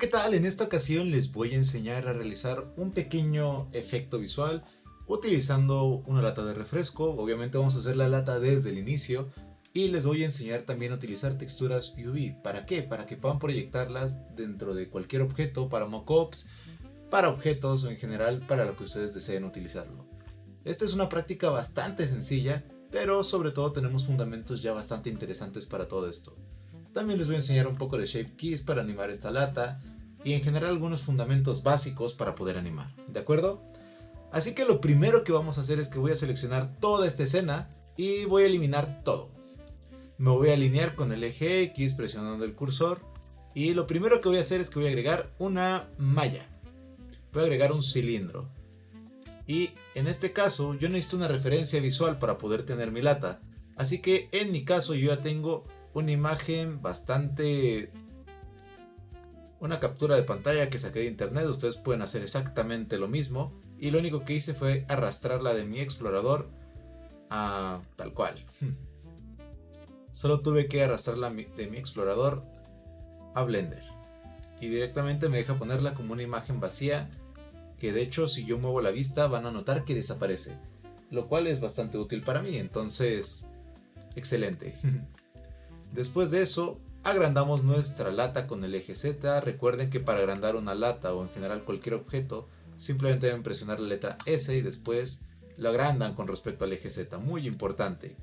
¿qué tal? En esta ocasión les voy a enseñar a realizar un pequeño efecto visual utilizando una lata de refresco. Obviamente vamos a hacer la lata desde el inicio y les voy a enseñar también a utilizar texturas UV. ¿Para qué? Para que puedan proyectarlas dentro de cualquier objeto, para mockups, para objetos o en general para lo que ustedes deseen utilizarlo. Esta es una práctica bastante sencilla, pero sobre todo tenemos fundamentos ya bastante interesantes para todo esto. También les voy a enseñar un poco de Shape Keys para animar esta lata y en general algunos fundamentos básicos para poder animar, ¿de acuerdo? Así que lo primero que vamos a hacer es que voy a seleccionar toda esta escena y voy a eliminar todo. Me voy a alinear con el eje X presionando el cursor y lo primero que voy a hacer es que voy a agregar una malla. Voy a agregar un cilindro. Y en este caso yo necesito una referencia visual para poder tener mi lata. Así que en mi caso yo ya tengo una imagen una captura de pantalla que saqué de internet. Ustedes pueden hacer exactamente lo mismo. Y lo único que hice fue arrastrarla de mi explorador a tal cual. Solo tuve que arrastrarla de mi explorador a Blender. Y directamente me deja ponerla como una imagen vacía, que de hecho si yo muevo la vista van a notar que desaparece, lo cual es bastante útil para mí, entonces excelente. Después de eso agrandamos nuestra lata con el eje Z. Recuerden que para agrandar una lata o en general cualquier objeto simplemente deben presionar la letra S y después lo agrandan con respecto al eje Z, muy importante.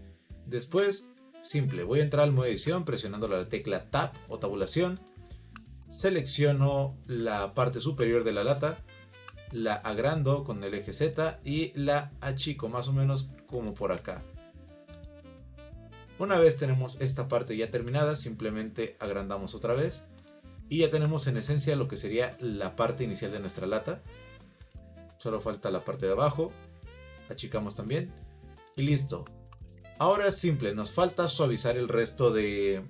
Después, simple, voy a entrar al modo edición presionando la tecla Tab o tabulación. Selecciono la parte superior de la lata, la agrando con el eje Z y la achico más o menos como por acá. Una vez tenemos esta parte ya terminada, simplemente agrandamos otra vez y ya tenemos en esencia lo que sería la parte inicial de nuestra lata. Solo falta la parte de abajo, achicamos también y listo. Ahora es simple, nos falta suavizar el resto de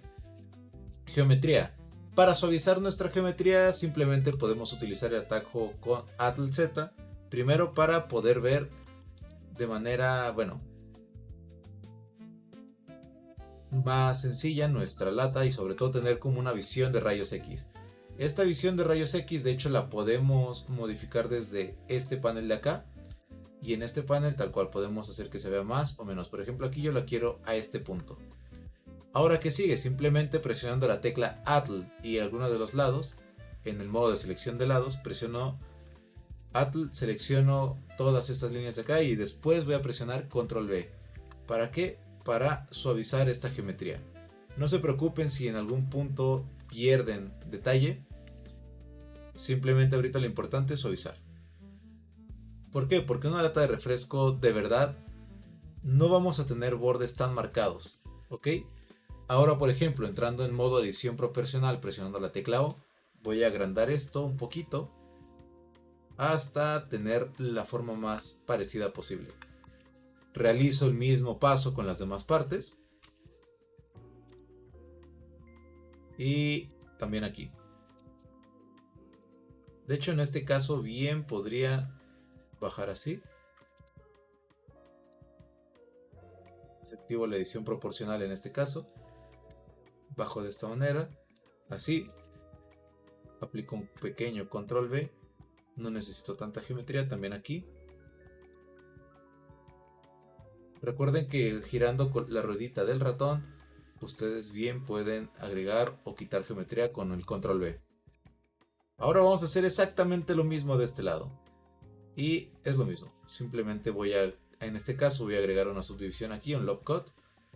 geometría. Para suavizar nuestra geometría simplemente podemos utilizar el atajo con Atl Z, primero para poder ver de manera, más sencilla nuestra lata y sobre todo tener como una visión de rayos X. Esta visión de rayos X de hecho la podemos modificar desde este panel de acá y en este panel tal cual podemos hacer que se vea más o menos. Por ejemplo aquí yo la quiero a este punto. Ahora ¿qué sigue? Simplemente presionando la tecla Atl y alguno de los lados, en el modo de selección de lados presiono Atl, selecciono todas estas líneas de acá y después voy a presionar Control V. ¿Para qué? Para suavizar esta geometría. No se preocupen si en algún punto pierden detalle, simplemente ahorita lo importante es suavizar. ¿Por qué? Porque en una lata de refresco de verdad no vamos a tener bordes tan marcados, ¿ok? Ahora por ejemplo entrando en modo edición proporcional presionando la tecla O, voy a agrandar esto un poquito hasta tener la forma más parecida posible. Realizo el mismo paso con las demás partes. Y también aquí. De hecho en este caso bien podría bajar así. Activo la edición proporcional en este caso. Bajo de esta manera. Así. Aplico un pequeño control V. No necesito tanta geometría. También aquí. Recuerden que girando con la ruedita del ratón, ustedes bien pueden agregar o quitar geometría con el control V. Ahora vamos a hacer exactamente lo mismo de este lado. Y es lo mismo. Simplemente en este caso voy a agregar una subdivisión aquí, un lob cut,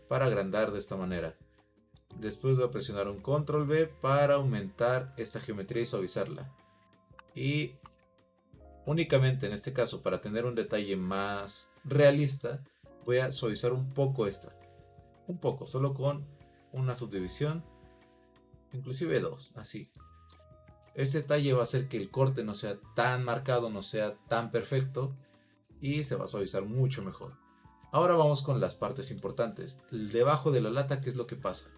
para agrandar de esta manera. Después voy a presionar un control V para aumentar esta geometría y suavizarla. Y únicamente en este caso, para tener un detalle más realista, voy a suavizar un poco esta. Un poco, solo con una subdivisión. Inclusive dos, así. Este detalle va a hacer que el corte no sea tan marcado, no sea tan perfecto. Y se va a suavizar mucho mejor. Ahora vamos con las partes importantes. Debajo de la lata, ¿qué es lo que pasa?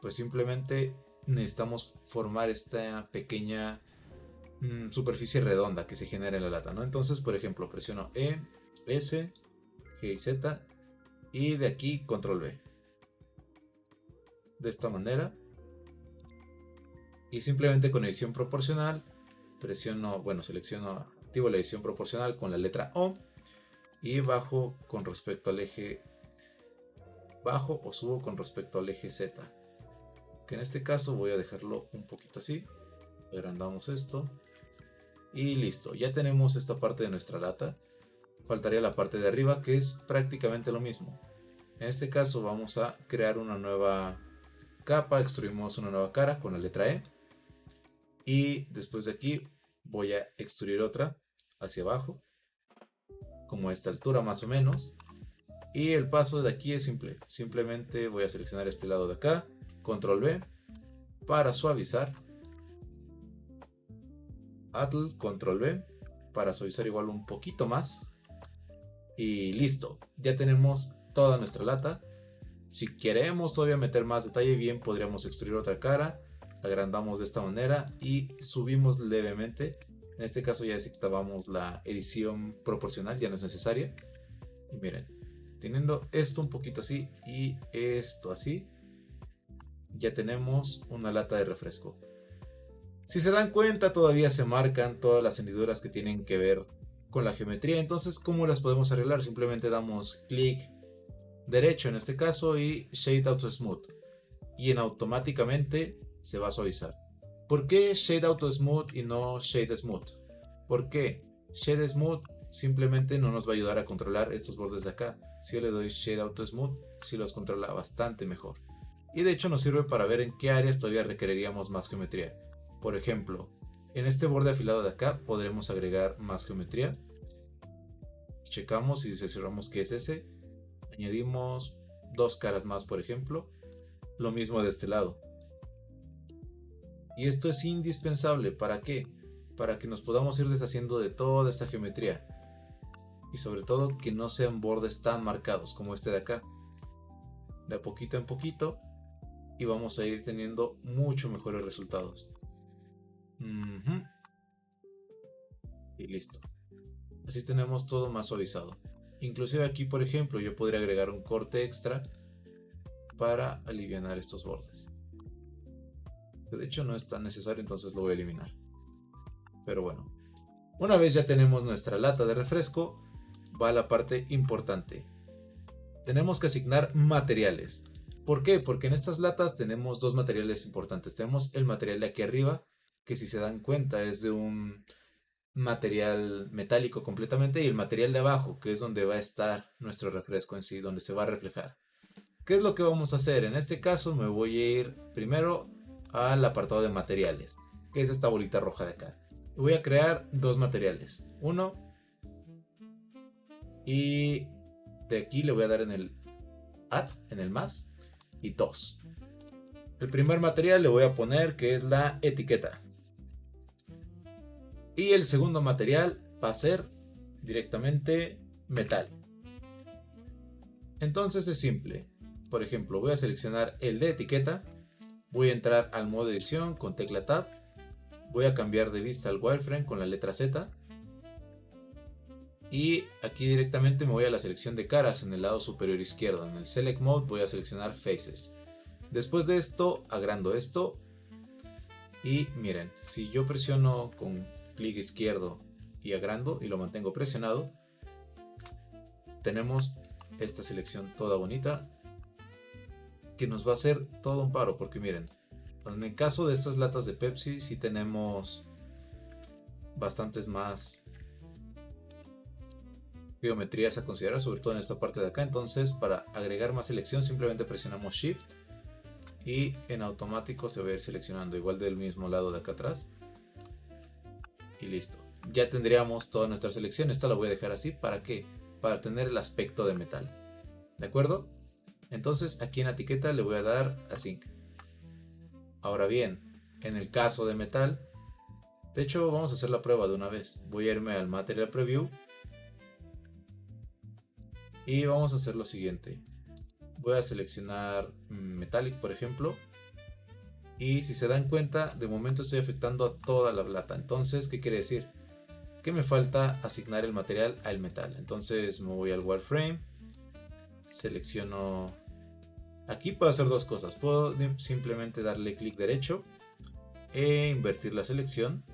Pues simplemente necesitamos formar esta pequeña superficie redonda que se genera en la lata, ¿no? Entonces, por ejemplo, presiono E, S, G y Z y de aquí Control V. De esta manera. Y simplemente con edición proporcional selecciono, activo la edición proporcional con la letra O y bajo con respecto al eje, bajo o subo con respecto al eje Z, que en este caso voy a dejarlo un poquito así. Agrandamos esto y listo, ya tenemos esta parte de nuestra lata. Faltaría la parte de arriba, que es prácticamente lo mismo. En este caso vamos a crear una nueva capa, extruimos una nueva cara con la letra E y después de aquí voy a extruir otra hacia abajo, como a esta altura más o menos. Y el paso de aquí es simple, simplemente voy a seleccionar este lado de acá, control V para suavizar, Atl, control V para suavizar igual un poquito más. Y listo, ya tenemos toda nuestra lata. Si queremos todavía meter más detalle, bien podríamos extruir otra cara, agrandamos de esta manera y subimos levemente. En este caso ya desactivamos la edición proporcional, ya no es necesaria. Y miren, teniendo esto un poquito así y esto así, ya tenemos una lata de refresco. Si se dan cuenta, todavía se marcan todas las hendiduras que tienen que ver con la geometría. Entonces, ¿cómo las podemos arreglar? Simplemente damos clic derecho en este caso y Shade Auto Smooth, y en automáticamente se va a suavizar. ¿Por qué Shade Auto Smooth y no Shade Smooth? ¿Por qué? Shade Smooth simplemente no nos va a ayudar a controlar estos bordes de acá. Si yo le doy Shade Auto Smooth, sí los controla bastante mejor. Y de hecho nos sirve para ver en qué áreas todavía requeriríamos más geometría. Por ejemplo, en este borde afilado de acá podremos agregar más geometría. Checamos y cercioramos que es ese. Añadimos dos caras más, por ejemplo. Lo mismo de este lado. Y esto es indispensable. ¿Para qué? Para que nos podamos ir deshaciendo de toda esta geometría. Y sobre todo que no sean bordes tan marcados como este de acá. De a poquito en poquito. Y vamos a ir teniendo mucho mejores resultados. Y listo. Así tenemos todo más suavizado. Inclusive aquí, por ejemplo, yo podría agregar un corte extra para alivianar estos bordes. Que de hecho no es tan necesario, entonces lo voy a eliminar. Pero bueno, una vez ya tenemos nuestra lata de refresco, va la parte importante. Tenemos que asignar materiales. ¿Por qué? Porque en estas latas tenemos dos materiales importantes. Tenemos el material de aquí arriba, que si se dan cuenta es de un material metálico completamente, y el material de abajo, que es donde va a estar nuestro refresco en sí, donde se va a reflejar. ¿Qué es lo que vamos a hacer? En este caso me voy a ir primero al apartado de materiales, que es esta bolita roja de acá. Voy a crear dos materiales, uno, y de aquí le voy a dar en el add, en el más, y dos. El primer material le voy a poner que es la etiqueta. Y el segundo material va a ser directamente metal. Entonces es simple. Por ejemplo, voy a seleccionar el de etiqueta. Voy a entrar al modo edición con tecla Tab. Voy a cambiar de vista al wireframe con la letra Z. Y aquí directamente me voy a la selección de caras en el lado superior izquierdo. En el Select Mode voy a seleccionar Faces. Después de esto, agrando esto. Y miren, si yo presiono con clic izquierdo y agrando y lo mantengo presionado, tenemos esta selección toda bonita que nos va a hacer todo un paro, porque miren, en el caso de estas latas de Pepsi sí tenemos bastantes más geometrías a considerar, sobre todo en esta parte de acá. Entonces, para agregar más selección simplemente presionamos Shift y en automático se va a ir seleccionando igual del mismo lado de acá atrás. Y listo. Ya tendríamos toda nuestra selección. Esta la voy a dejar así. ¿Para qué? Para tener el aspecto de metal. ¿De acuerdo? Entonces aquí en la etiqueta le voy a dar a Sync. Ahora bien, en el caso de metal, de hecho vamos a hacer la prueba de una vez. Voy a irme al Material Preview. Y vamos a hacer lo siguiente. Voy a seleccionar Metallic, por ejemplo. Y si se dan cuenta, de momento estoy afectando a toda la lata. Entonces, ¿qué quiere decir? Que me falta asignar el material al metal. Entonces me voy al wireframe. Selecciono. Aquí puedo hacer dos cosas. Puedo simplemente darle clic derecho e invertir la selección,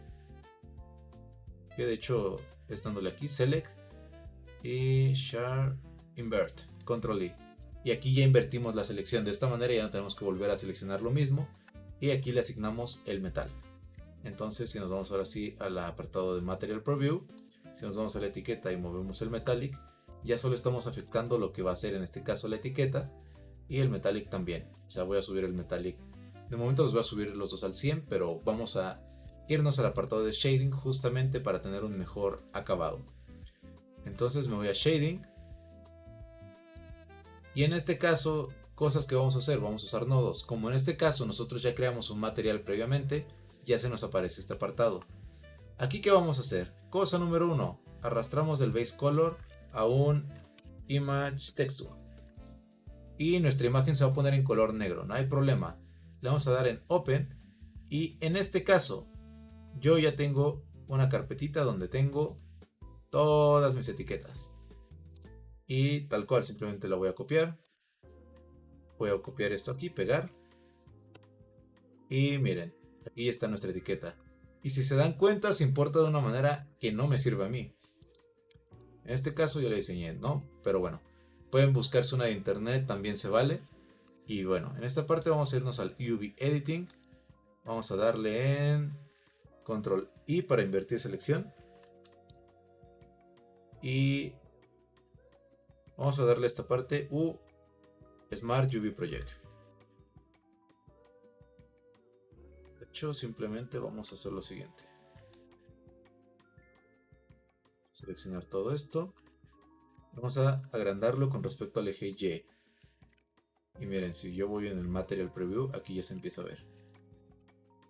que de hecho es dándole aquí Select y Share Invert, Control I. Y aquí ya invertimos la selección, de esta manera ya no tenemos que volver a seleccionar lo mismo. Y aquí le asignamos el metal. Entonces si nos vamos ahora sí al apartado de Material Preview, si nos vamos a la etiqueta y movemos el Metallic, ya solo estamos afectando lo que va a ser en este caso la etiqueta y el Metallic también. O sea, voy a subir el Metallic. De momento los voy a subir los dos al 100, pero vamos a irnos al apartado de Shading justamente para tener un mejor acabado. Entonces me voy a Shading. Y en este caso, cosas que vamos a hacer, vamos a usar nodos. Como en este caso nosotros ya creamos un material previamente, ya se nos aparece este apartado. Aquí, ¿qué vamos a hacer? Cosa número 1, arrastramos del base color a un image texture. Y nuestra imagen se va a poner en color negro, no hay problema. Le vamos a dar en Open. Y en este caso, yo ya tengo una carpetita donde tengo todas mis etiquetas. Y tal cual, simplemente la voy a copiar. Voy a copiar esto aquí, pegar. Y miren, aquí está nuestra etiqueta. Y si se dan cuenta, se importa de una manera que no me sirve a mí. En este caso yo la diseñé, ¿no? Pero bueno, pueden buscarse una de internet, también se vale. Y bueno, en esta parte vamos a irnos al UV Editing. Vamos a darle en Control I para invertir selección. Y vamos a darle a esta parte Smart UV Project. De hecho, simplemente vamos a hacer lo siguiente. Seleccionar todo esto. Vamos a agrandarlo con respecto al eje Y. Y miren, si yo voy en el Material Preview, aquí ya se empieza a ver.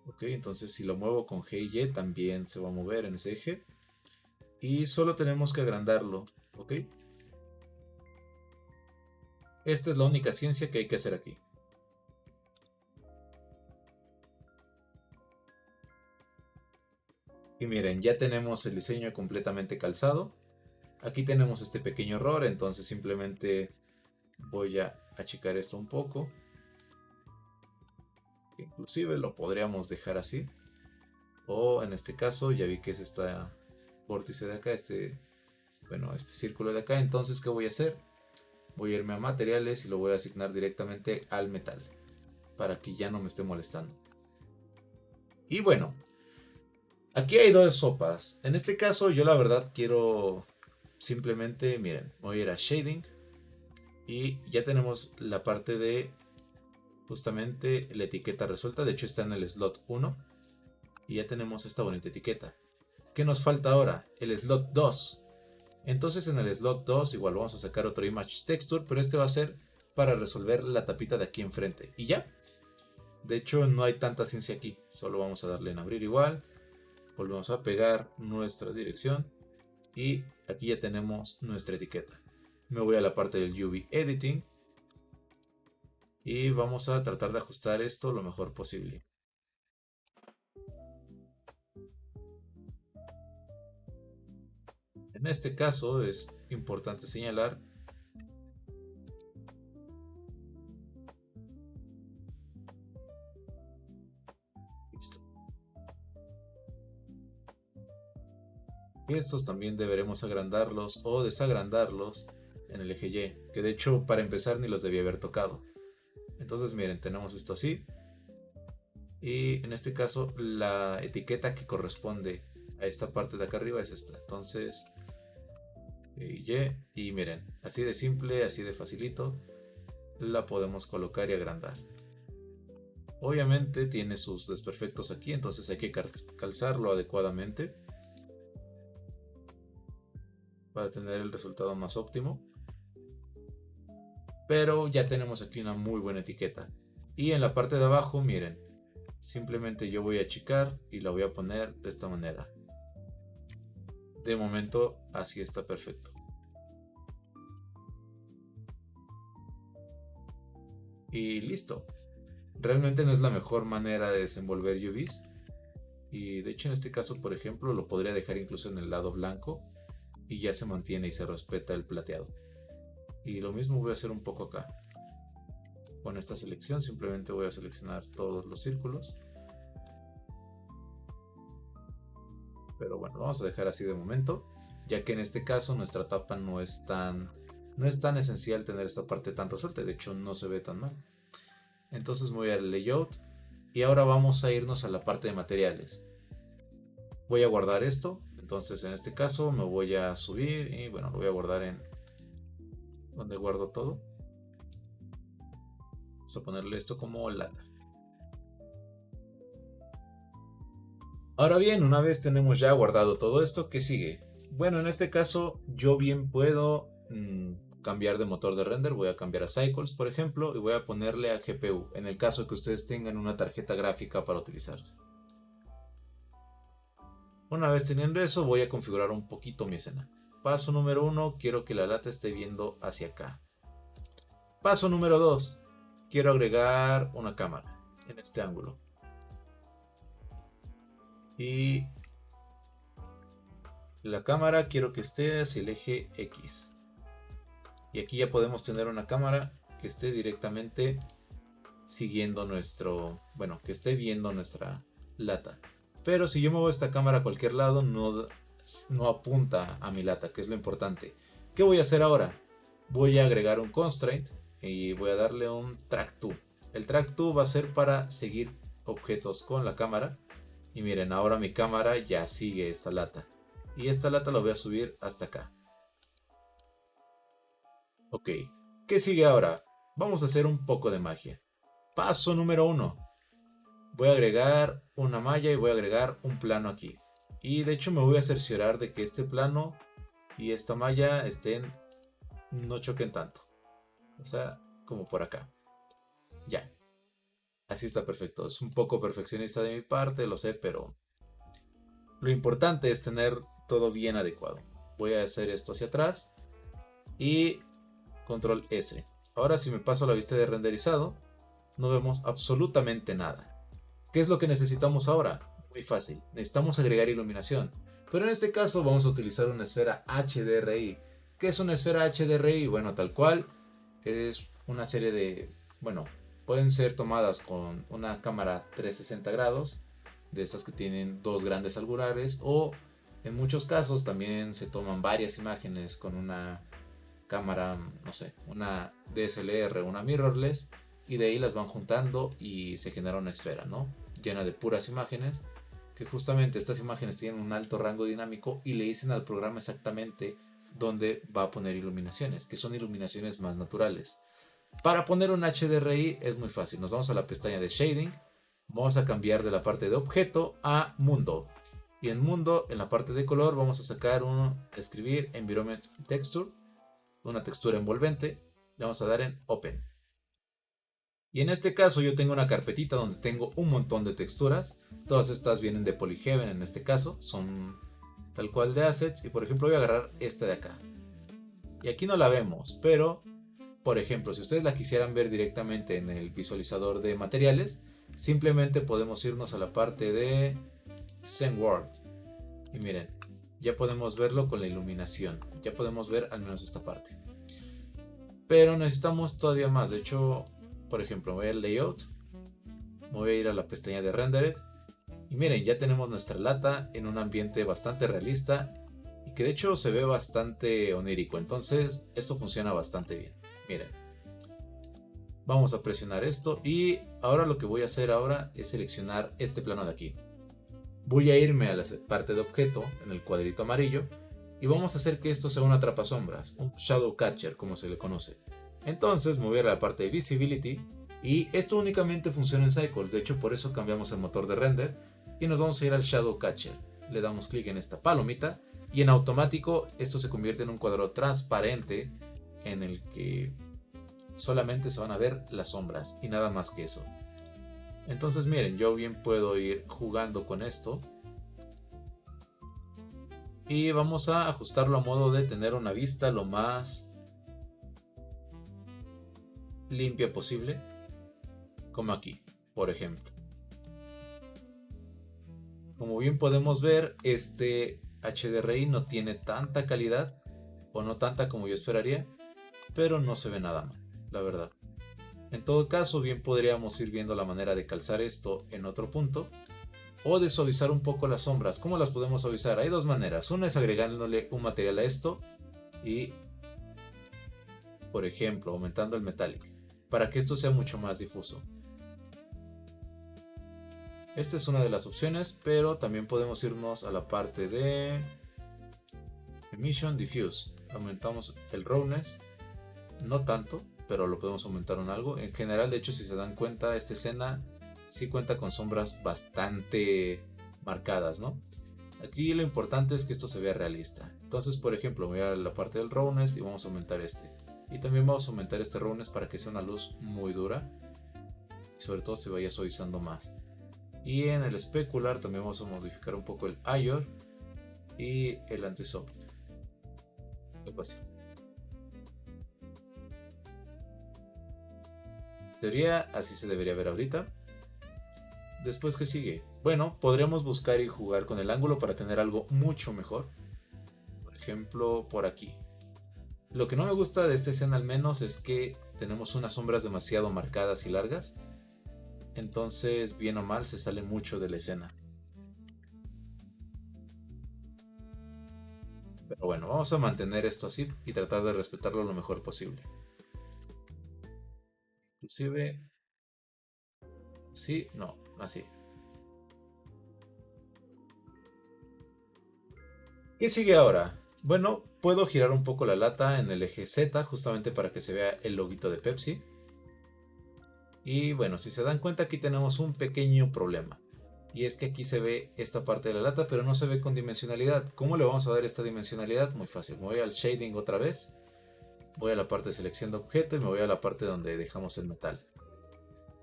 Ok, entonces si lo muevo con G y Y, también se va a mover en ese eje. Y solo tenemos que agrandarlo, ok. Esta es la única ciencia que hay que hacer aquí. Y miren, ya tenemos el diseño completamente calzado. Aquí tenemos este pequeño error, entonces simplemente voy a achicar esto un poco. Inclusive lo podríamos dejar así. O en este caso ya vi que es este vórtice de acá, este círculo de acá. Entonces, ¿qué voy a hacer? Voy a irme a materiales y lo voy a asignar directamente al metal, para que ya no me esté molestando. Y bueno, aquí hay dos sopas. En este caso yo la verdad quiero simplemente, miren, voy a ir a Shading. Y ya tenemos la parte de justamente la etiqueta resuelta. De hecho está en el slot 1. Y ya tenemos esta bonita etiqueta. ¿Qué nos falta ahora? El slot 2. Entonces en el slot 2 igual vamos a sacar otro image texture, pero este va a ser para resolver la tapita de aquí enfrente. Y ya. De hecho no hay tanta ciencia aquí. Solo vamos a darle en abrir igual. Volvemos a pegar nuestra dirección. Y aquí ya tenemos nuestra etiqueta. Me voy a la parte del UV Editing. Y vamos a tratar de ajustar esto lo mejor posible. En este caso es importante señalar que estos también deberemos agrandarlos o desagrandarlos en el eje Y, que de hecho para empezar ni los debía haber tocado. Entonces miren, tenemos esto así. Y en este caso la etiqueta que corresponde a esta parte de acá arriba es esta. Entonces y miren, así de simple, así de facilito, la podemos colocar y agrandar. Obviamente tiene sus desperfectos aquí, entonces hay que calzarlo adecuadamente para tener el resultado más óptimo. Pero ya tenemos aquí una muy buena etiqueta. Y en la parte de abajo, miren, simplemente yo voy a achicar y la voy a poner de esta manera. De momento así está perfecto. Y listo. Realmente no es la mejor manera de desenvolver UVs. Y de hecho en este caso, por ejemplo, lo podría dejar incluso en el lado blanco. Y ya se mantiene y se respeta el plateado. Y lo mismo voy a hacer un poco acá. Con esta selección simplemente voy a seleccionar todos los círculos. pero bueno, lo vamos a dejar así de momento, ya que en este caso nuestra tapa no es tan esencial tener esta parte tan resuelta, de hecho no se ve tan mal. Entonces voy al layout y ahora vamos a irnos a la parte de materiales. Voy a guardar esto, entonces en este caso me voy a subir y bueno, lo voy a guardar en donde guardo todo. Vamos a ponerle esto como lana. Ahora bien, una vez tenemos ya guardado todo esto, ¿qué sigue? Bueno, en este caso yo bien puedo cambiar de motor de render. Voy a cambiar a Cycles, por ejemplo, y voy a ponerle a GPU, en el caso que ustedes tengan una tarjeta gráfica para utilizar. Una vez teniendo eso, voy a configurar un poquito mi escena. Paso número 1, quiero que la lata esté viendo hacia acá. Paso número 2, quiero agregar una cámara en este ángulo. Y la cámara quiero que esté hacia el eje X. Y aquí ya podemos tener una cámara que esté directamente siguiendo bueno, que esté viendo nuestra lata. Pero si yo muevo esta cámara a cualquier lado, no apunta a mi lata, que es lo importante. ¿Qué voy a hacer ahora? Voy a agregar un constraint y voy a darle un track to. El track to va a ser para seguir objetos con la cámara. Y miren, ahora mi cámara ya sigue esta lata. Y esta lata la voy a subir hasta acá. Ok, ¿qué sigue ahora? Vamos a hacer un poco de magia. Paso número 1. Voy a agregar una malla y voy a agregar un plano aquí. Y de hecho me voy a cerciorar de que este plano y esta malla no choquen tanto. O sea, como por acá. Ya. Así está perfecto. Es un poco perfeccionista de mi parte, lo sé, pero lo importante es tener todo bien adecuado. Voy a hacer esto hacia atrás y control S. Ahora si me paso a la vista de renderizado, no vemos absolutamente nada. ¿Qué es lo que necesitamos ahora? Muy fácil, necesitamos agregar iluminación. Pero en este caso vamos a utilizar una esfera HDRI. ¿Qué es una esfera HDRI? Bueno, tal cual, es una serie de... Bueno, pueden ser tomadas con una cámara 360 grados, de esas que tienen dos grandes angulares, o en muchos casos también se toman varias imágenes con una cámara, no sé, una DSLR, una mirrorless, y de ahí las van juntando y se genera una esfera, ¿no? Llena de puras imágenes, que justamente estas imágenes tienen un alto rango dinámico y le dicen al programa exactamente dónde va a poner iluminaciones, que son iluminaciones más naturales. Para poner un HDRI es muy fácil, nos vamos a la pestaña de Shading, vamos a cambiar de la parte de objeto a mundo. Y en mundo, en la parte de color, vamos a escribir Environment Texture, una textura envolvente, le vamos a dar en Open. Y en este caso yo tengo una carpetita donde tengo un montón de texturas. Todas estas vienen de Polyheaven en este caso, son tal cual de assets. Y por ejemplo voy a agarrar esta de acá. Y aquí no la vemos, pero por ejemplo si ustedes la quisieran ver directamente en el visualizador de materiales, simplemente podemos irnos a la parte de Scene World. Y miren, ya podemos verlo con la iluminación. Ya podemos ver al menos esta parte. Pero necesitamos todavía más. De hecho, por ejemplo, me voy al layout, me voy a ir a la pestaña de rendered y miren, ya tenemos nuestra lata en un ambiente bastante realista y que de hecho se ve bastante onírico, entonces esto funciona bastante bien. Miren, vamos a presionar esto y ahora lo que voy a hacer ahora es seleccionar este plano de aquí. Voy a irme a la parte de objeto en el cuadrito amarillo y vamos a hacer que esto sea un atrapasombras, un shadow catcher como se le conoce. Entonces me voy a la parte de Visibility y esto únicamente funciona en Cycles, de hecho por eso cambiamos el motor de render y nos vamos a ir al Shadow Catcher. Le damos clic en esta palomita y en automático esto se convierte en un cuadro transparente en el que solamente se van a ver las sombras y nada más que eso. Entonces miren, yo bien puedo ir jugando con esto y vamos a ajustarlo a modo de tener una vista lo más limpia posible, como aquí, por ejemplo. Como bien podemos ver, este HDRI no tiene tanta calidad, o no tanta como yo esperaría, pero no se ve nada mal, la verdad. En todo caso, bien podríamos ir viendo la manera de calzar esto en otro punto. o de suavizar un poco las sombras. ¿Cómo las podemos suavizar? Hay dos maneras. Una es agregándole un material a esto y, por ejemplo, aumentando el metallic para que esto sea mucho más difuso. Esta es una de las opciones, pero también podemos irnos a la parte de Emission Diffuse. Aumentamos el roughness, no tanto, pero lo podemos aumentar un algo. En general, de hecho, si se dan cuenta, esta escena sí cuenta con sombras bastante marcadas, ¿no? Aquí lo importante es que esto se vea realista. Entonces, por ejemplo, voy a la parte del roughness y vamos a aumentar este. Y también vamos a aumentar este roughness para que sea una luz muy dura. Y sobre todo se vaya suavizando más. Y en el specular también vamos a modificar un poco el IOR y el anti-soft. Algo así. En teoría, así se debería ver ahorita. Después, ¿qué sigue? Bueno, podríamos buscar y jugar con el ángulo para tener algo mucho mejor. Por ejemplo, por aquí. Lo que no me gusta de esta escena al menos es que tenemos unas sombras demasiado marcadas y largas. Entonces, bien o mal, se sale mucho de la escena. Pero bueno, vamos a mantener esto así y tratar de respetarlo lo mejor posible. Inclusive, sí, no, así. ¿Qué sigue ahora? Bueno, puedo girar un poco la lata en el eje Z justamente para que se vea el loguito de Pepsi. Y bueno, si se dan cuenta aquí tenemos un pequeño problema. Y es que aquí se ve esta parte de la lata, pero no se ve con dimensionalidad. ¿Cómo le vamos a dar esta dimensionalidad? Muy fácil. Me voy al shading otra vez. Voy a la parte de selección de objeto y me voy a la parte donde dejamos el metal.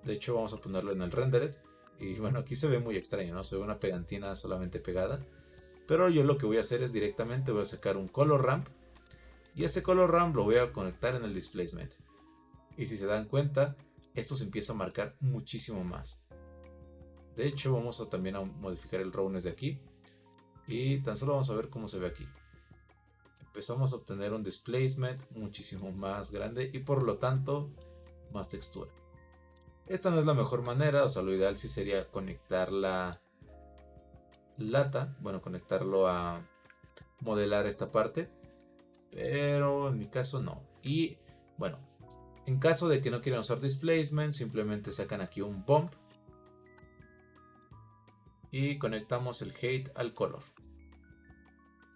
De hecho, vamos a ponerlo en el rendered. Y bueno, aquí se ve muy extraño, ¿no? Se ve una pegantina solamente pegada. Pero yo lo que voy a hacer es directamente voy a sacar un color ramp. Y este color ramp lo voy a conectar en el displacement. Y si se dan cuenta, esto se empieza a marcar muchísimo más. De hecho, vamos a también a modificar el roughness de aquí. Y tan solo vamos a ver cómo se ve aquí. Empezamos a obtener un displacement muchísimo más grande y por lo tanto más textura. Esta no es la mejor manera, o sea, lo ideal sí sería conectar la lata, bueno, conectarlo a modelar esta parte, pero en mi caso no. Y bueno, en caso de que no quieran usar displacement, simplemente sacan aquí un bump y conectamos el height al color.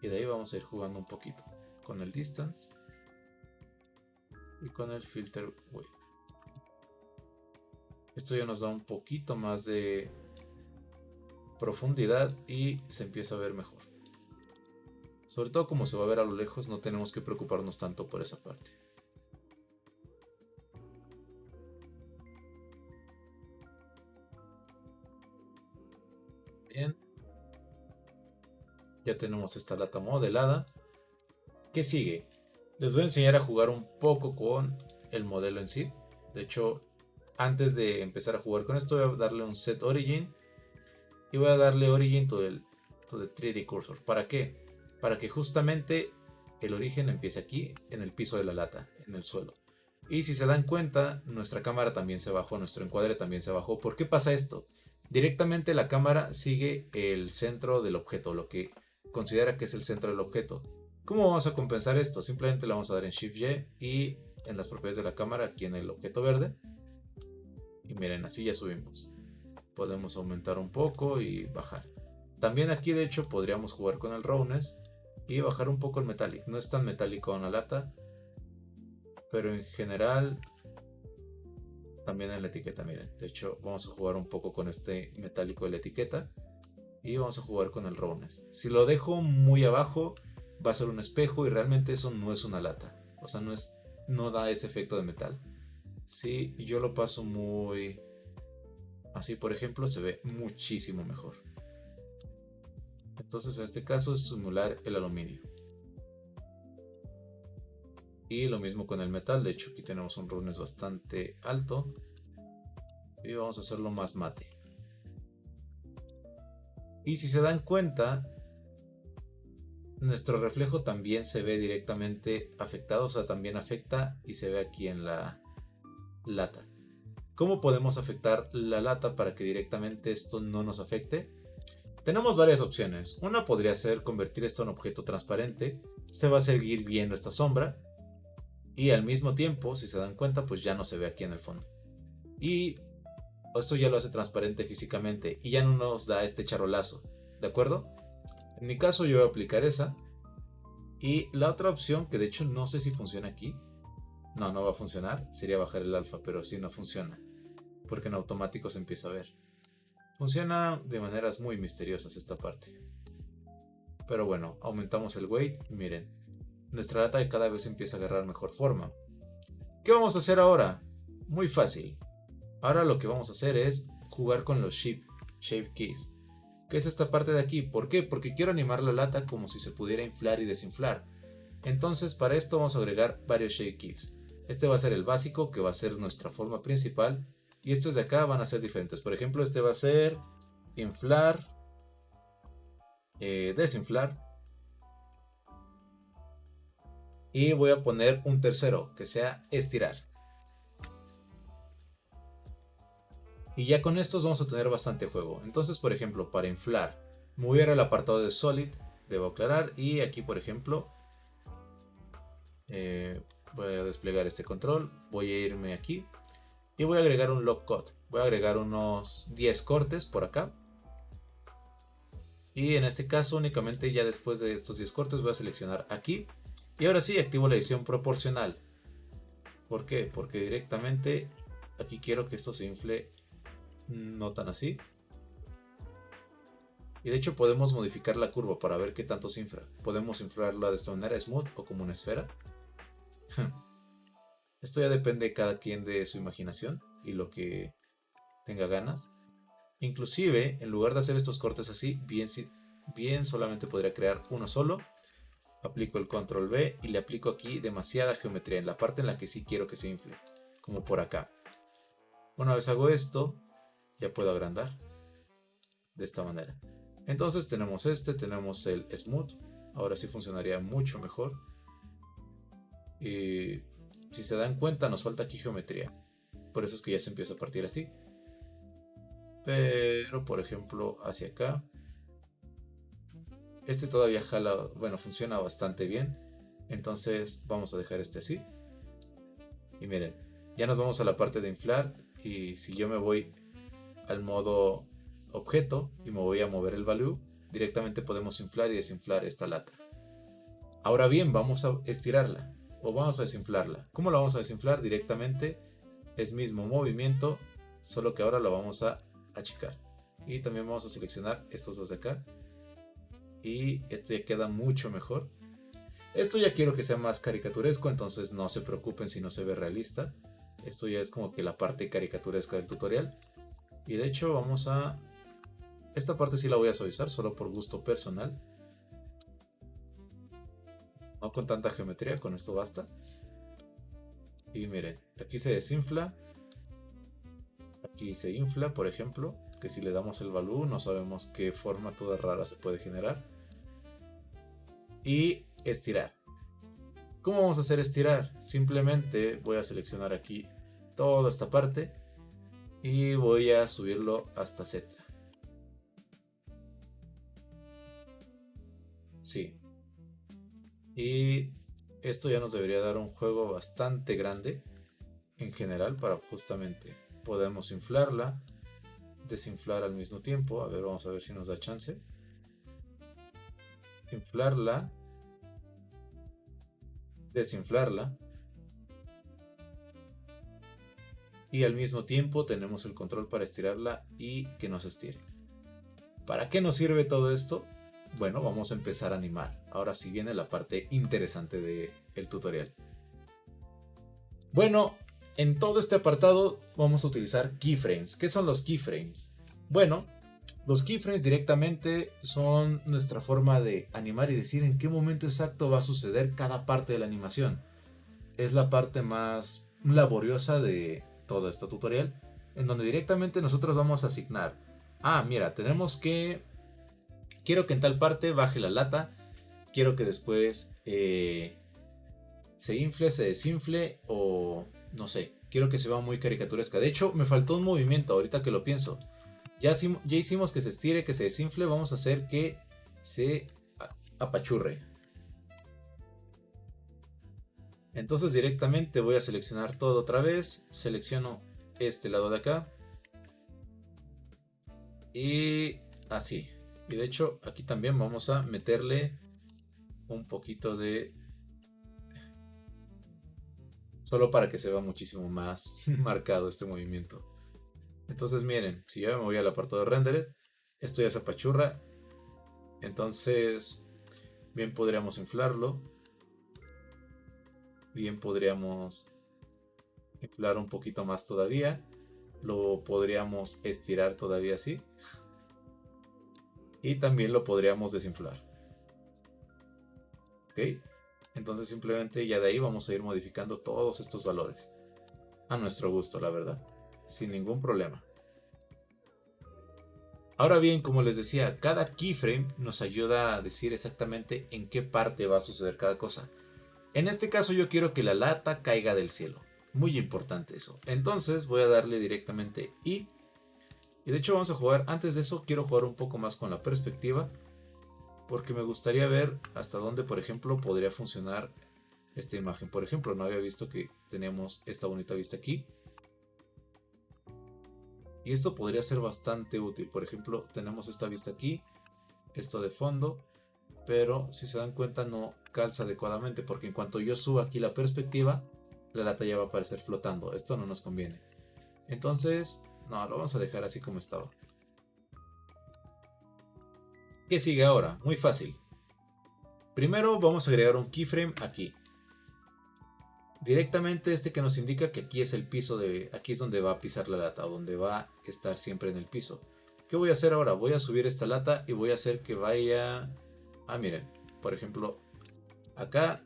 Y de ahí vamos a ir jugando un poquito con el distance y con el filter wave. Esto ya nos da un poquito más de profundidad y se empieza a ver mejor. Sobre todo como se va a ver a lo lejos, no tenemos que preocuparnos tanto por esa parte. Bien. Ya tenemos esta lata modelada. ¿Qué sigue? Les voy a enseñar a jugar un poco con el modelo en sí. De hecho, antes de empezar a jugar con esto, voy a darle un set origin. Y voy a darle origin to the 3D cursor. ¿Para qué? Para que justamente el origen empiece aquí, en el piso de la lata, en el suelo. Y si se dan cuenta, nuestra cámara también se bajó, nuestro encuadre también se bajó. ¿Por qué pasa esto? Directamente la cámara sigue el centro del objeto, lo que considera que es el centro del objeto. ¿Cómo vamos a compensar esto? Simplemente le vamos a dar en Shift Y y en las propiedades de la cámara, aquí en el objeto verde. Y miren, así ya subimos. Podemos aumentar un poco y bajar. También aquí de hecho podríamos jugar con el roughness y bajar un poco el metallic. No es tan metálico en la lata, pero en general también en la etiqueta, miren. De hecho vamos a jugar un poco con este metálico de la etiqueta y vamos a jugar con el roughness. Si lo dejo muy abajo va a ser un espejo y realmente eso no es una lata. O sea, no da ese efecto de metal. Si yo lo paso muy así, por ejemplo, se ve muchísimo mejor. Entonces en este caso es simular el aluminio. Y lo mismo con el metal, de hecho aquí tenemos un roughness bastante alto. Y vamos a hacerlo más mate. Y si se dan cuenta, nuestro reflejo también se ve directamente afectado, o sea, también afecta y se ve aquí en la lata. ¿Cómo podemos afectar la lata para que directamente esto no nos afecte? Tenemos varias opciones. Una podría ser convertir esto en objeto transparente. Se va a seguir viendo esta sombra. Y al mismo tiempo, si se dan cuenta, pues ya no se ve aquí en el fondo. Y esto ya lo hace transparente físicamente. Y ya no nos da este charolazo. ¿De acuerdo? En mi caso yo voy a aplicar esa. Y la otra opción, que de hecho no sé si funciona aquí. No, no va a funcionar. Sería bajar el alfa, pero sí no funciona. Porque en automático se empieza a ver. Funciona de maneras muy misteriosas esta parte. Pero bueno, aumentamos el weight y miren. Nuestra lata cada vez empieza a agarrar mejor forma. ¿Qué vamos a hacer ahora? Muy fácil. Ahora lo que vamos a hacer es jugar con los shape keys. ¿Qué es esta parte de aquí? ¿Por qué? Porque quiero animar la lata como si se pudiera inflar y desinflar. Entonces para esto vamos a agregar varios shape keys. Este va a ser el básico, que va a ser nuestra forma principal. Y estos de acá van a ser diferentes. Por ejemplo, este va a ser inflar, desinflar. Y voy a poner un tercero, que sea estirar. Y ya con estos vamos a tener bastante juego. Entonces, por ejemplo, para inflar, me voy a ir al apartado de Solid, debo aclarar. Y aquí, por ejemplo, voy a desplegar este control. Voy a irme aquí. Y voy a agregar un lock cut. Voy a agregar unos 10 cortes por acá. Y en este caso únicamente ya después de estos 10 cortes voy a seleccionar aquí. Y ahora sí activo la edición proporcional. ¿Por qué? Porque directamente aquí quiero que esto se infle no tan así. Y de hecho podemos modificar la curva para ver qué tanto se infla. Podemos inflarla de esta manera, smooth o como una esfera. Esto ya depende de cada quien de su imaginación y lo que tenga ganas. Inclusive, en lugar de hacer estos cortes así, bien solamente podría crear uno solo. Aplico el control V y le aplico aquí demasiada geometría en la parte en la que sí quiero que se infle, como por acá. Una vez hago esto, ya puedo agrandar de esta manera. Entonces tenemos tenemos el smooth. Ahora sí funcionaría mucho mejor. Y si se dan cuenta, nos falta aquí geometría. Por eso es que ya se empieza a partir así. Pero por ejemplo hacia acá, todavía jala, bueno, funciona bastante bien. Entonces vamos a dejar así. Y miren, ya nos vamos a la parte de inflar. Y si yo me voy al modo objeto y me voy a mover el value, directamente podemos inflar y desinflar esta lata. Ahora bien, vamos a estirarla o vamos a desinflarla. ¿Cómo la vamos a desinflar? Directamente es mismo movimiento, solo que ahora lo vamos a achicar. Y también vamos a seleccionar estos dos de acá. Y esto ya queda mucho mejor. Esto ya quiero que sea más caricaturesco, entonces no se preocupen si no se ve realista. Esto ya es como que la parte caricaturesca del tutorial. Y de hecho vamos a... Esta parte sí la voy a suavizar, solo por gusto personal. No con tanta geometría, con esto basta. Y miren, aquí se desinfla. Aquí se infla, por ejemplo. Que si le damos el value no sabemos qué forma toda rara se puede generar. Y estirar. ¿Cómo vamos a hacer estirar? Simplemente voy a seleccionar aquí toda esta parte. Y voy a subirlo hasta Z. Sí. Y esto ya nos debería dar un juego bastante grande en general para justamente podemos inflarla, desinflar al mismo tiempo. A ver, vamos a ver si nos da chance. Inflarla, desinflarla. Y al mismo tiempo tenemos el control para estirarla y que no se estire. ¿Para qué nos sirve todo esto? Bueno, vamos a empezar a animar. Ahora sí viene la parte interesante del tutorial. Bueno, en todo este apartado vamos a utilizar keyframes. ¿Qué son los keyframes? Bueno, los keyframes directamente son nuestra forma de animar y decir en qué momento exacto va a suceder cada parte de la animación. Es la parte más laboriosa de todo este tutorial, en donde directamente nosotros vamos a asignar. Mira, tenemos que... Quiero que en tal parte baje la lata. Quiero que después se infle, se desinfle o no sé. Quiero que se vea muy caricaturesca. De hecho, me faltó un movimiento ahorita que lo pienso. Ya hicimos que se estire, que se desinfle. Vamos a hacer que se apachurre. Entonces directamente voy a seleccionar todo otra vez. Selecciono este lado de acá. Y así. Y de hecho aquí también vamos a meterle un poquito de... Solo para que se vea muchísimo más marcado este movimiento. Entonces miren, si yo me voy al apartado de Rendered, esto ya se apachurra. Entonces, bien podríamos inflarlo. Bien podríamos inflar un poquito más todavía. Lo podríamos estirar todavía así. Y también lo podríamos desinflar. ¿Ok? Entonces simplemente ya de ahí vamos a ir modificando todos estos valores. A nuestro gusto, la verdad. Sin ningún problema. Ahora bien, como les decía, cada keyframe nos ayuda a decir exactamente en qué parte va a suceder cada cosa. En este caso yo quiero que la lata caiga del cielo. Muy importante eso. Entonces voy a darle directamente I. Y de hecho vamos a jugar, antes de eso quiero jugar un poco más con la perspectiva. Porque me gustaría ver hasta dónde, por ejemplo, podría funcionar esta imagen. Por ejemplo, no había visto que tenemos esta bonita vista aquí. Y esto podría ser bastante útil. Por ejemplo, tenemos esta vista aquí, esto de fondo, pero si se dan cuenta no calza adecuadamente porque en cuanto yo suba aquí la perspectiva, la lata ya va a aparecer flotando. Esto no nos conviene. Entonces, no, lo vamos a dejar así como estaba. ¿Qué sigue ahora? Muy fácil. Primero vamos a agregar un keyframe aquí. Directamente este que nos indica que aquí es el piso de... Aquí es donde va a pisar la lata o donde va a estar siempre en el piso. ¿Qué voy a hacer ahora? Voy a subir esta lata y voy a hacer que vaya... Ah, miren. Por ejemplo, acá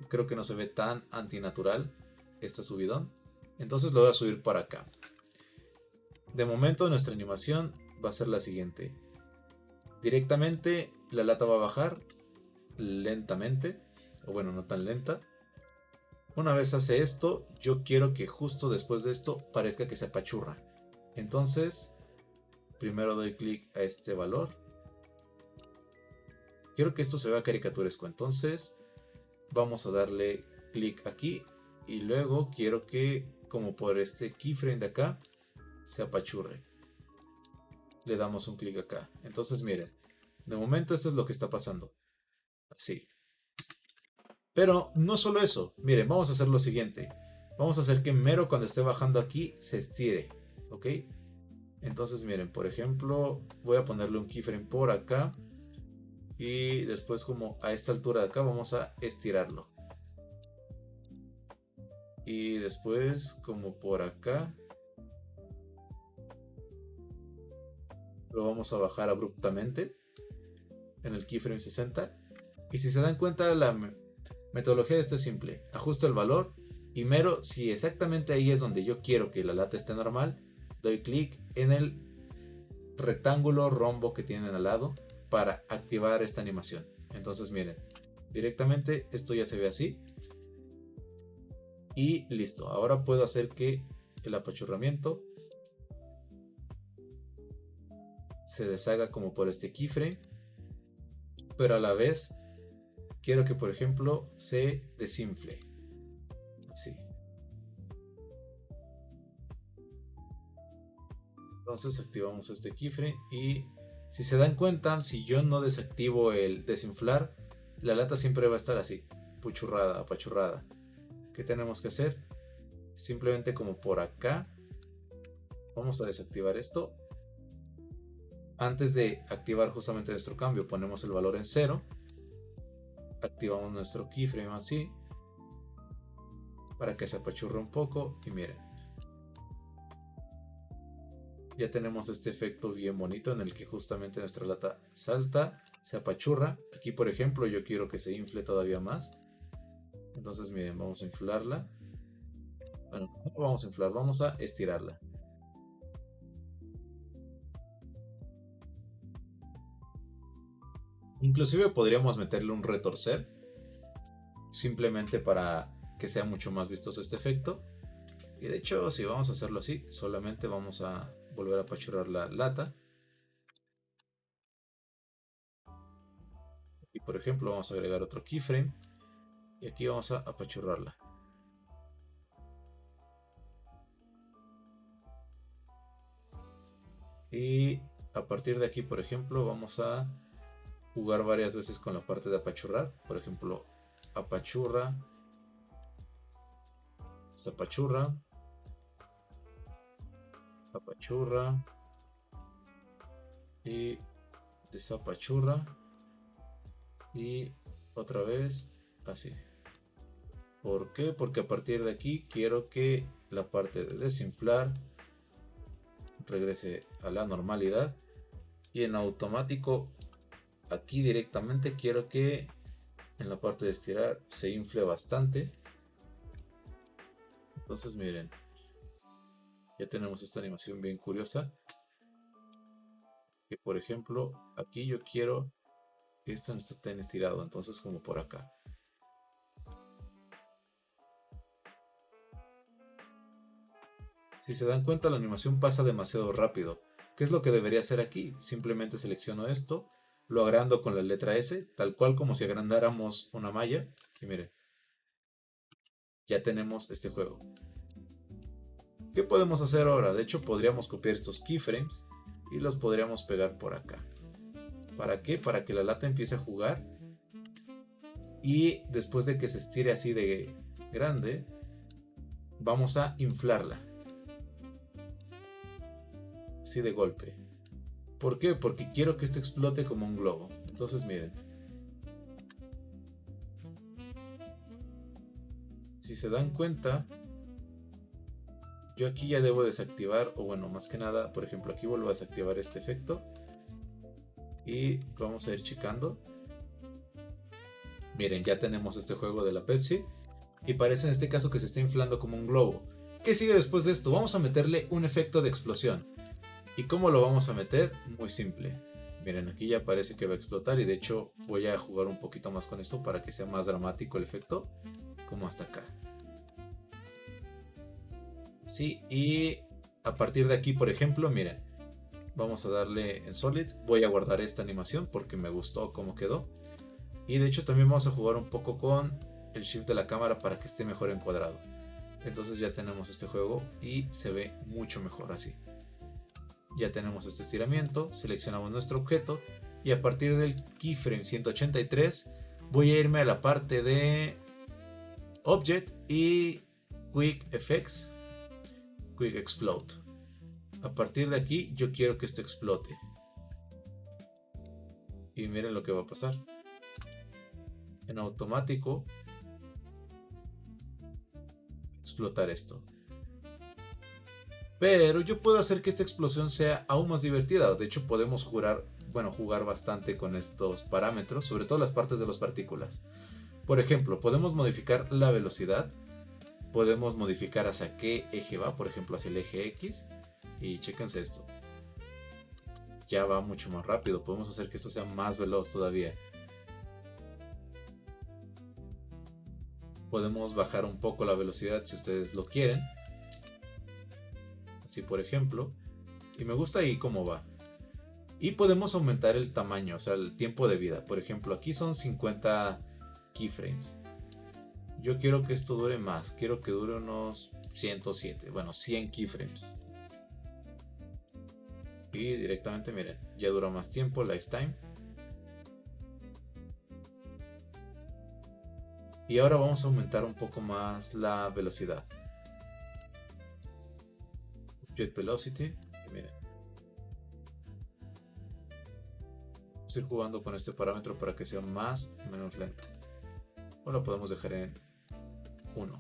creo que no se ve tan antinatural este subidón. Entonces lo voy a subir para acá. De momento nuestra animación va a ser la siguiente. Directamente la lata va a bajar lentamente. O bueno, no tan lenta. Una vez hace esto, yo quiero que justo después de esto parezca que se apachurra. Entonces, primero doy clic a este valor. Quiero que esto se vea caricaturesco, entonces vamos a darle clic aquí. Y luego quiero que, como por este keyframe de acá, se apachurre. Le damos un clic acá. Entonces miren, de momento esto es lo que está pasando. Así. Pero no solo eso, miren, vamos a hacer lo siguiente. Vamos a hacer que mero cuando esté bajando aquí se estire, ¿ok? Entonces miren, por ejemplo, voy a ponerle un keyframe por acá. Y después como a esta altura de acá vamos a estirarlo. Y después como por acá lo vamos a bajar abruptamente en el keyframe 60. Y si se dan cuenta la metodología de esto es simple. Ajusto el valor y mero si exactamente ahí es donde yo quiero que la lata esté normal, doy clic en el rectángulo rombo que tienen al lado para activar esta animación. Entonces miren, directamente esto ya se ve así. Y listo, ahora puedo hacer que el apachurramiento se deshaga como por este keyframe. Pero a la vez quiero que por ejemplo se desinfle. Así. Entonces activamos este keyframe y si se dan cuenta, si yo no desactivo el desinflar, la lata siempre va a estar así, puchurrada, apachurrada. ¿Qué tenemos que hacer? Simplemente como por acá, vamos a desactivar esto. Antes de activar justamente nuestro cambio, ponemos el valor en 0. Activamos nuestro keyframe así, para que se apachurre un poco y miren. Ya tenemos este efecto bien bonito en el que justamente nuestra lata salta, se apachurra. Aquí por ejemplo yo quiero que se infle todavía más. Entonces miren, vamos a inflarla. Bueno, no vamos a inflar, vamos a estirarla. Inclusive podríamos meterle un retorcer. Simplemente para que sea mucho más vistoso este efecto. Y de hecho si vamos a hacerlo así, solamente vamos a volver a apachurrar la lata. Y por ejemplo vamos a agregar otro keyframe. Y aquí vamos a apachurrarla. Y a partir de aquí, por ejemplo, vamos a jugar varias veces con la parte de apachurrar. Por ejemplo, apachurra, desapachurra, apachurra y desapachurra. Y otra vez así. ¿Por qué? Porque a partir de aquí quiero que la parte de desinflar regrese a la normalidad. Y en automático aquí directamente quiero que en la parte de estirar se infle bastante. Entonces miren, ya tenemos esta animación bien curiosa. Que por ejemplo aquí yo quiero que esto no esté tan estirado, entonces como por acá. Si se dan cuenta, la animación pasa demasiado rápido. ¿Qué es lo que debería hacer aquí? Simplemente selecciono esto, lo agrando con la letra S, tal cual como si agrandáramos una malla. Y miren, ya tenemos este juego. ¿Qué podemos hacer ahora? De hecho, podríamos copiar estos keyframes y los podríamos pegar por acá. ¿Para qué? Para que la lata empiece a jugar. Y después de que se estire así de grande, vamos a inflarla. Así de golpe. ¿Por qué? Porque quiero que esto explote como un globo. Entonces miren. Si se dan cuenta, yo aquí ya debo desactivar, o bueno, más que nada, por ejemplo, aquí vuelvo a desactivar este efecto. Y vamos a ir checando. Miren, ya tenemos este juego de la Pepsi. Y parece en este caso que se está inflando como un globo. ¿Qué sigue después de esto? Vamos a meterle un efecto de explosión. ¿Y cómo lo vamos a meter? Muy simple. Miren, aquí ya parece que va a explotar y de hecho voy a jugar un poquito más con esto para que sea más dramático el efecto, como hasta acá. Sí, y a partir de aquí, por ejemplo, miren, vamos a darle en Solid. Voy a guardar esta animación porque me gustó cómo quedó. Y de hecho también vamos a jugar un poco con el shift de la cámara para que esté mejor encuadrado. Entonces ya tenemos este juego y se ve mucho mejor así. Ya tenemos este estiramiento, seleccionamos nuestro objeto y a partir del keyframe 183 voy a irme a la parte de Object y Quick Effects, Quick Explode. A partir de aquí yo quiero que esto explote. Y miren lo que va a pasar. En automático explotar esto. Pero yo puedo hacer que esta explosión sea aún más divertida. De hecho podemos jugar bastante con estos parámetros, sobre todo las partes de las partículas. Por ejemplo, podemos modificar la velocidad. Podemos modificar hacia qué eje va, por ejemplo hacia el eje X. Y chéquense esto. Ya va mucho más rápido. Podemos hacer que esto sea más veloz todavía. Podemos bajar un poco la velocidad si ustedes lo quieren. Así por ejemplo. Y me gusta ahí cómo va. Y podemos aumentar el tamaño, o sea el tiempo de vida. Por ejemplo aquí son 50 keyframes. Yo quiero que esto dure más. Quiero que dure unos 107. Bueno, 100 keyframes. Y directamente miren, ya dura más tiempo, lifetime. Y ahora vamos a aumentar un poco más la velocidad. Jet velocity. Y miren. Estoy jugando con este parámetro para que sea más o menos lento. O lo podemos dejar en 1.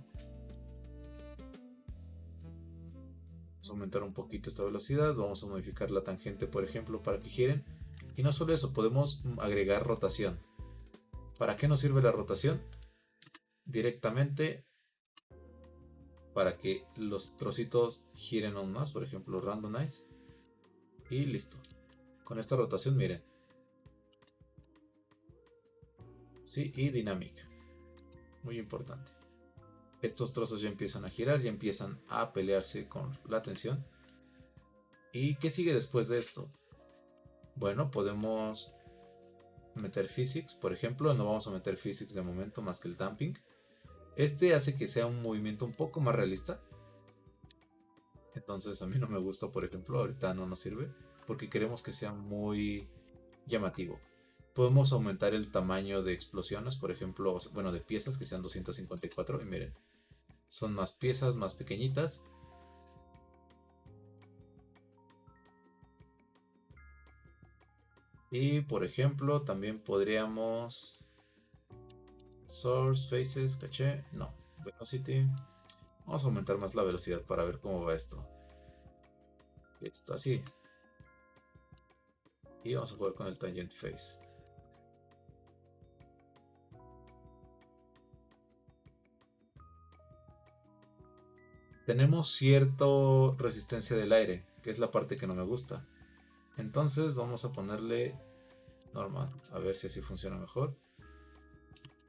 Vamos a aumentar un poquito esta velocidad. Vamos a modificar la tangente, por ejemplo, para que giren. Y no solo eso, podemos agregar rotación. ¿Para qué nos sirve la rotación? Directamente para que los trocitos giren aún más, por ejemplo randomize, y listo. Con esta rotación miren, sí, y dinámica, muy importante. Estos trozos ya empiezan a girar, ya empiezan a pelearse con la tensión. ¿Y qué sigue después de esto? Bueno, podemos meter physics, por ejemplo. No vamos a meter physics de momento más que el damping. Este hace que sea un movimiento un poco más realista. Entonces a mí no me gusta, por ejemplo, ahorita no nos sirve porque queremos que sea muy llamativo. Podemos aumentar el tamaño de explosiones, por ejemplo, bueno, de piezas que sean 254 y miren, son más piezas, más pequeñitas. Y por ejemplo, también podríamos source, faces, caché, no, velocity. Vamos a aumentar más la velocidad para ver cómo va esto. Esto así. Y vamos a jugar con el tangent face. Tenemos cierta resistencia del aire, que es la parte que no me gusta. Entonces vamos a ponerle normal, a ver si así funciona mejor.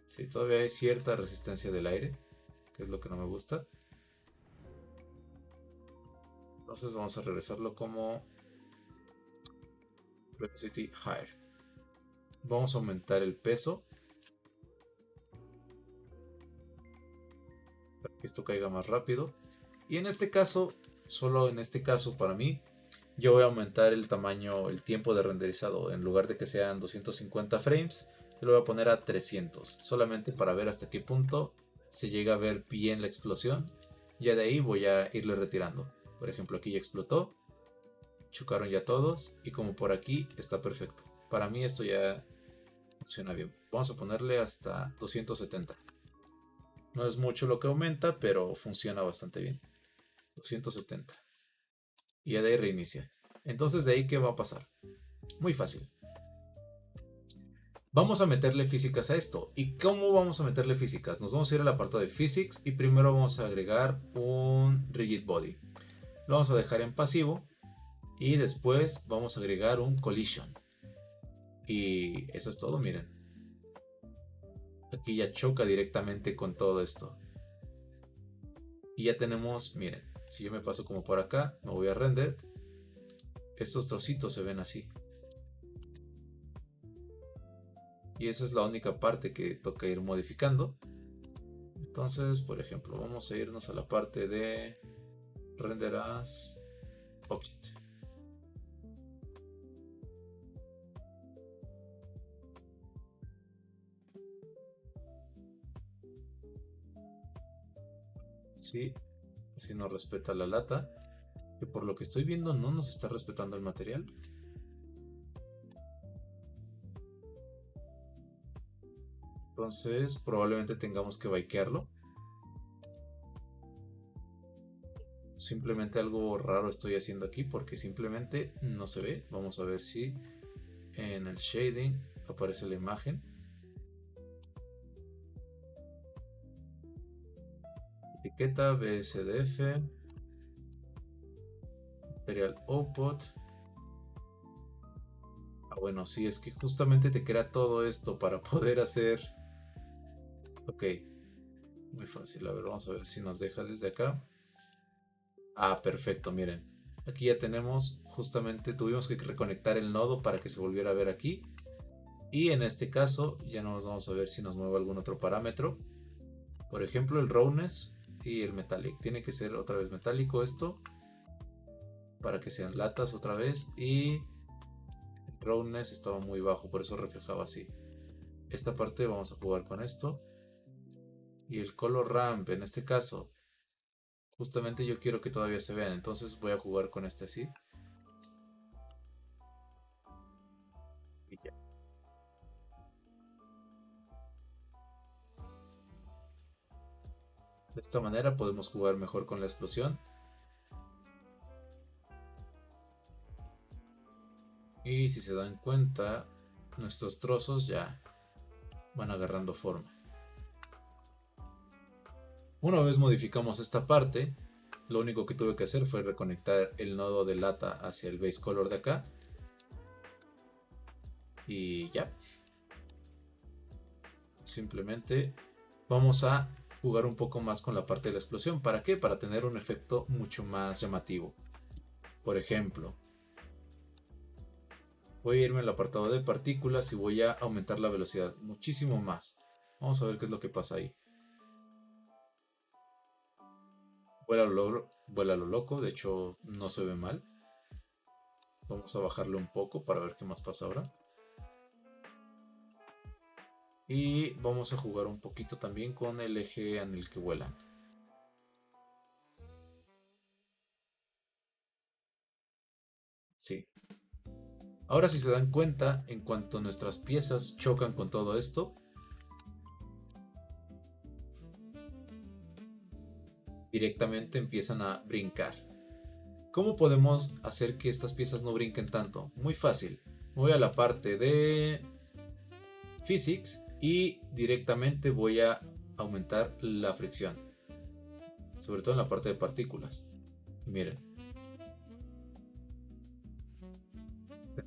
Sí, todavía hay cierta resistencia del aire, que es lo que no me gusta. Entonces vamos a regresarlo como velocity higher. Vamos a aumentar el peso para que esto caiga más rápido. Y en este caso, solo en este caso para mí, yo voy a aumentar el tamaño, el tiempo de renderizado. En lugar de que sean 250 frames, yo lo voy a poner a 300. Solamente para ver hasta qué punto se llega a ver bien la explosión. Ya de ahí voy a irle retirando. Por ejemplo, aquí ya explotó. Chocaron ya todos. Y como por aquí está perfecto. Para mí esto ya funciona bien. Vamos a ponerle hasta 270. No es mucho lo que aumenta, pero funciona bastante bien. 270. Y ya de ahí reinicia. Entonces de ahí, ¿qué va a pasar? Muy fácil. Vamos a meterle físicas a esto. ¿Y cómo vamos a meterle físicas? Nos vamos a ir al apartado de Physics y primero vamos a agregar un Rigid Body. Lo vamos a dejar en pasivo y después vamos a agregar un Collision. Y eso es todo, miren. Aquí ya choca directamente con todo esto. Y ya tenemos, miren, si yo me paso como por acá, me voy a render. Estos trocitos se ven así. Y esa es la única parte que toca ir modificando. Entonces, por ejemplo, vamos a irnos a la parte de Render as Object. Sí, así nos respeta la lata. Que por lo que estoy viendo no nos está respetando el material. Entonces probablemente tengamos que baikearlo. Simplemente algo raro estoy haciendo aquí porque simplemente no se ve. Vamos a ver si en el shading aparece la imagen. Etiqueta BSDF. Material output. Bueno, sí, es que justamente te crea todo esto para poder hacer. Ok, muy fácil. A ver, vamos a ver si nos deja desde acá. Ah, perfecto, miren. Aquí ya tenemos, justamente tuvimos que reconectar el nodo para que se volviera a ver aquí. Y en este caso ya nos vamos a ver si nos mueve algún otro parámetro. Por ejemplo, el roughness y el metallic. Tiene que ser otra vez metálico esto. Para que sean latas otra vez. Y el roughness estaba muy bajo, por eso reflejaba así. Esta parte vamos a jugar con esto. Y el color ramp en este caso. Justamente yo quiero que todavía se vean. Entonces voy a jugar con este así. Y ya. De esta manera podemos jugar mejor con la explosión. Y si se dan cuenta, nuestros trozos ya van agarrando forma. Una vez modificamos esta parte, lo único que tuve que hacer fue reconectar el nodo de lata hacia el base color de acá. Y ya. Simplemente vamos a jugar un poco más con la parte de la explosión. ¿Para qué? Para tener un efecto mucho más llamativo. Por ejemplo, voy a irme al apartado de partículas y voy a aumentar la velocidad muchísimo más. Vamos a ver qué es lo que pasa ahí. Vuela lo loco, de hecho no se ve mal. Vamos a bajarle un poco para ver qué más pasa ahora. Y vamos a jugar un poquito también con el eje en el que vuelan. Sí. Ahora si se dan cuenta, en cuanto nuestras piezas chocan con todo esto, directamente empiezan a brincar. ¿Cómo podemos hacer que estas piezas no brinquen tanto? Muy fácil. Me voy a la parte de Physics y directamente voy a aumentar la fricción. Sobre todo en la parte de partículas. Miren.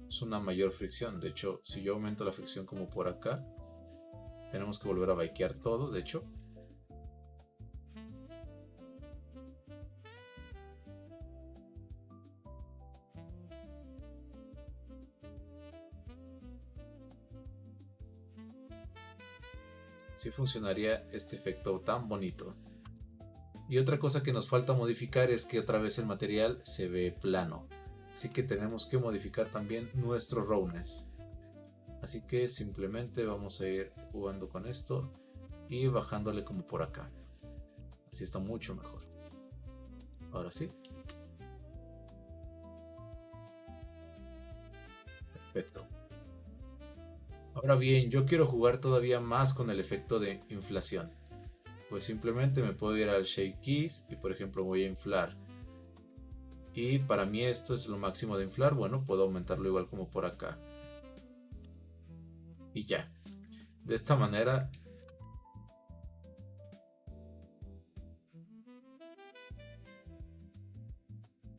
Es una mayor fricción. De hecho, si yo aumento la fricción como por acá, tenemos que volver a bakear todo, de hecho. Así funcionaría este efecto tan bonito. Y otra cosa que nos falta modificar es que otra vez el material se ve plano. Así que tenemos que modificar también nuestro roughness. Así que simplemente vamos a ir jugando con esto y bajándole como por acá. Así está mucho mejor. Ahora sí. Perfecto. Ahora bien, yo quiero jugar todavía más con el efecto de inflación. Pues simplemente me puedo ir al Shape Keys y por ejemplo voy a inflar. Y para mí esto es lo máximo de inflar. Bueno, puedo aumentarlo igual como por acá. Y ya. De esta manera.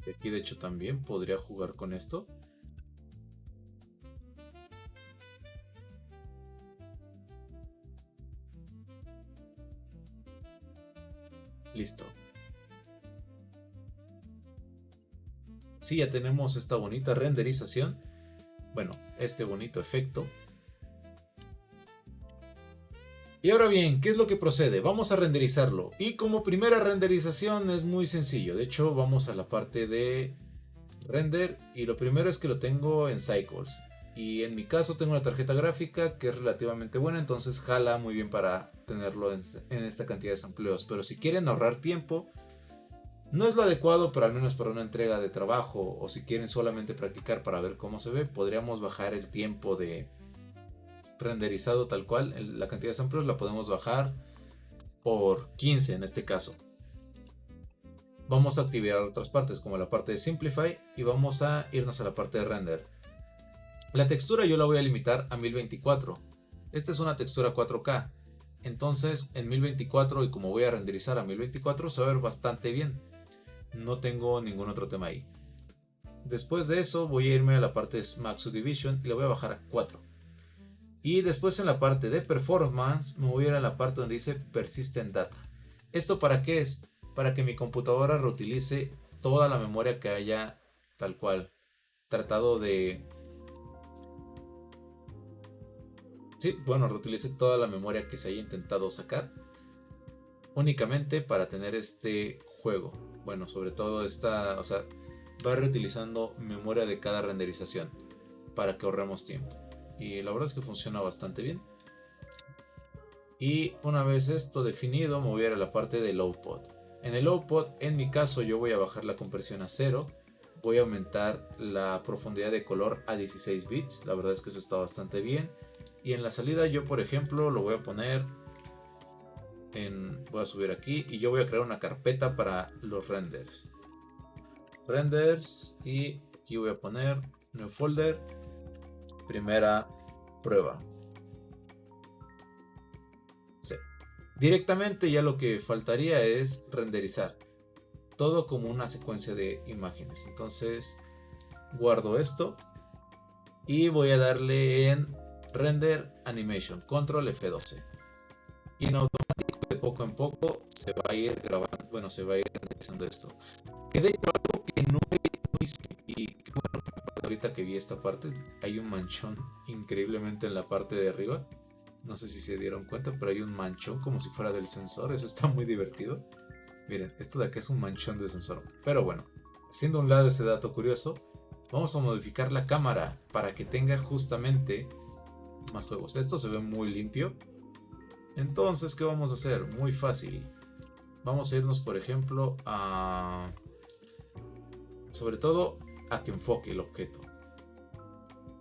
Aquí de hecho también podría jugar con esto. Listo. Sí, ya tenemos esta bonita renderización. Bueno, este bonito efecto. Y ahora bien, ¿qué es lo que procede? Vamos a renderizarlo. Y como primera renderización es muy sencillo. De hecho, vamos a la parte de render. Y lo primero es que lo tengo en Cycles. Y en mi caso tengo una tarjeta gráfica que es relativamente buena. Entonces jala muy bien para tenerlo en esta cantidad de sampleos. Pero si quieren ahorrar tiempo, no es lo adecuado, pero al menos para una entrega de trabajo. O si quieren solamente practicar para ver cómo se ve, podríamos bajar el tiempo de renderizado tal cual. La cantidad de samples la podemos bajar por 15 en este caso. Vamos a activar otras partes como la parte de Simplify y vamos a irnos a la parte de Render. La textura yo la voy a limitar a 1024. Esta es una textura 4K. Entonces en 1024 y como voy a renderizar a 1024 se va a ver bastante bien. No tengo ningún otro tema ahí. Después de eso voy a irme a la parte de Max Subdivision y la voy a bajar a 4. Y después en la parte de Performance me voy a ir a la parte donde dice Persistent Data. ¿Esto para qué es? Para que mi computadora reutilice toda la memoria que haya tal cual tratado de... Sí, bueno, reutilice toda la memoria que se haya intentado sacar únicamente para tener este juego. Bueno, sobre todo esta, o sea, va reutilizando memoria de cada renderización para que ahorremos tiempo. Y la verdad es que funciona bastante bien. Y una vez esto definido, me voy a ir a la parte de Low Pod. En el Low Pod, en mi caso, yo voy a bajar la compresión a 0. Voy a aumentar la profundidad de color a 16 bits. La verdad es que eso está bastante bien. Y en la salida yo, por ejemplo, lo voy a poner en... Voy a subir aquí y yo voy a crear una carpeta para los renders. Renders y aquí voy a poner New Folder. Primera prueba. Sí. Directamente ya lo que faltaría es renderizar. Todo como una secuencia de imágenes. Entonces guardo esto. Y voy a darle en Render Animation. Control F12. Y en automático de poco en poco se va a ir grabando. Bueno, se va a ir renderizando esto. Que de hecho algo que no hice ahorita que vi esta parte, hay un manchón increíblemente en la parte de arriba. No sé si se dieron cuenta, pero hay un manchón como si fuera del sensor. Eso está muy divertido. Miren, esto de acá es un manchón de sensor. Pero bueno, haciendo a un lado ese dato curioso, vamos a modificar la cámara para que tenga justamente más juegos. Esto se ve muy limpio. Entonces, ¿qué vamos a hacer? Muy fácil. Vamos a irnos, por ejemplo, sobre todo a que enfoque el objeto.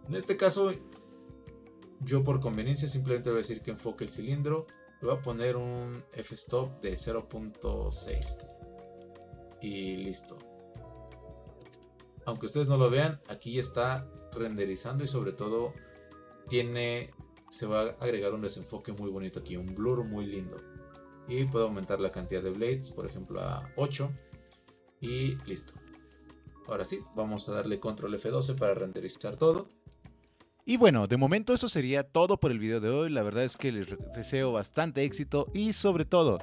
En este caso, yo por conveniencia simplemente voy a decir que enfoque el cilindro. Le voy a poner un f-stop de 0.6 y listo. Aunque ustedes no lo vean, aquí está renderizando y sobre todo se va a agregar un desenfoque muy bonito aquí, un blur muy lindo. Y puedo aumentar la cantidad de blades, por ejemplo a 8 y listo. Ahora sí, vamos a darle control F12 para renderizar todo. Y bueno, de momento eso sería todo por el video de hoy. La verdad es que les deseo bastante éxito y sobre todo,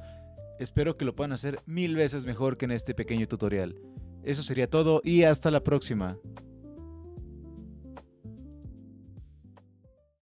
espero que lo puedan hacer 1000 veces mejor que en este pequeño tutorial. Eso sería todo y hasta la próxima.